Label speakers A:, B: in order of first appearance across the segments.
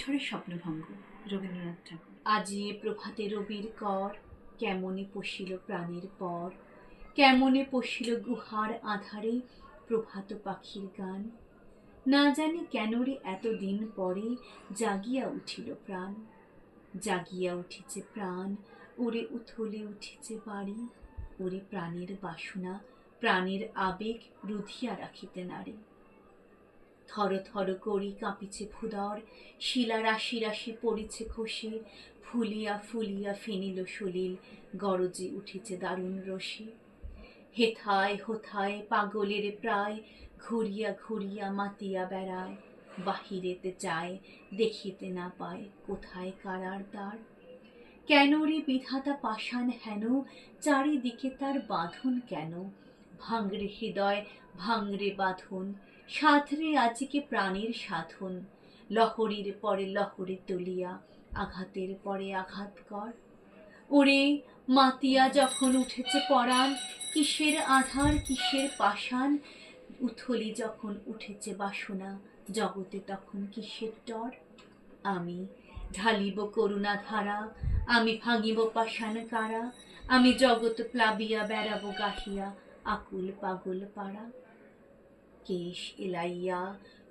A: ঝড়ের স্বপ্নভঙ্গ রবীন্দ্রনাথ ঠাকুর। আজি প্রভাতে রবির কর, কেমনে পশিল প্রাণের পর, কেমনে পশিল গুহার আধারে প্রভাত পাখির গান। না জানি কেন রে এতদিন পরে জাগিয়া উঠিল প্রাণ, জাগিয়া উঠিছে প্রাণ, ওরে উথলে উঠিছে বাড়ি, ওরে প্রাণের বাসনা প্রাণের আবেগ রুধিয়া রাখিতে নারে। থর থর করি কাঁপিছে ভূদর, শিলা রাশি রাশি পড়িছে খসে, ফুলিয়া ফুলিয়া ফেনিল সলিল, গরজে উঠিছে দারুণ রসে। হেথায় হোথায় পাগলের প্রায়, ঘুরিয়া ঘুরিয়া মাতিয়া বেড়ায়, বাহিরেতে চায় দেখিতে না পায় কোথায় কারার দ্বার। কেন রে বিধাতা পাষাণ হেন, চারিদিকে তার বাঁধন কেন, ভাঙরে হৃদয় ভাঙরে বাঁধন, সাধরে আজিকে প্রাণের সাধন। লহরীর পরে লহরী তুলিয়া, আঘাতের পরে আঘাত কর। ওরে মাতিয়া যখন উঠেছে পরাণ, কিসের আধার কিসের পাষাণ, উথলি যখন উঠেছে বাসনা, জগতে তখন কিসের ডর। আমি ঢালিব করুণা ধারা, আমি ভাঙিব পাষাণ কারা, আমি জগৎ প্লাবিয়া বেড়াবো গাহিয়া আকুল পাগল পাড়া। কেশ এলাইয়া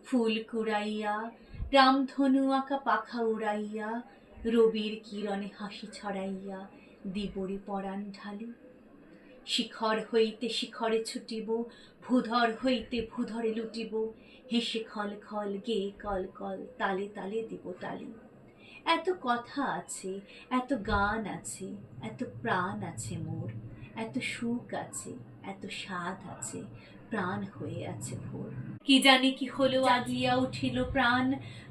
A: ফুল কুড়াইয়া, রামধনু আঁকা পাখা উড়াইয়া, রবির কিরণে হাসি ছড়াইয়া দিবরে পরাণ ঢালি। শিখর হইতে শিখরে ছুটিব, ভূধর হইতে ভূধরে লুটিব, হেসে খল খল গেয়ে কল কল, তালে তালে দিব তালি। এত কথা আছে, এত গান আছে, এত প্রাণ আছে মোর, এত সুখ আছে, এত স্বাদ আছে, প্রাণ হয়ে আছে ভোর। কি জানি কি হলো আগিয়া উঠিল প্রাণ,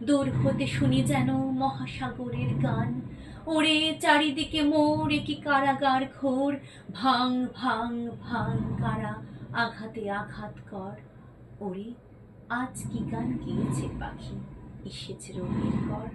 A: দূর হতে শুনি যেন মহাসাগরের গান। ওরে চারিদিকে মোর কি কারাগার ঘোর, ভাঙ ভাঙ ভাঙ কারা, আঘাতে আঘাত কর। ওরে আজ কি গান গেয়েছে পাখি, এসেছে রবির কর।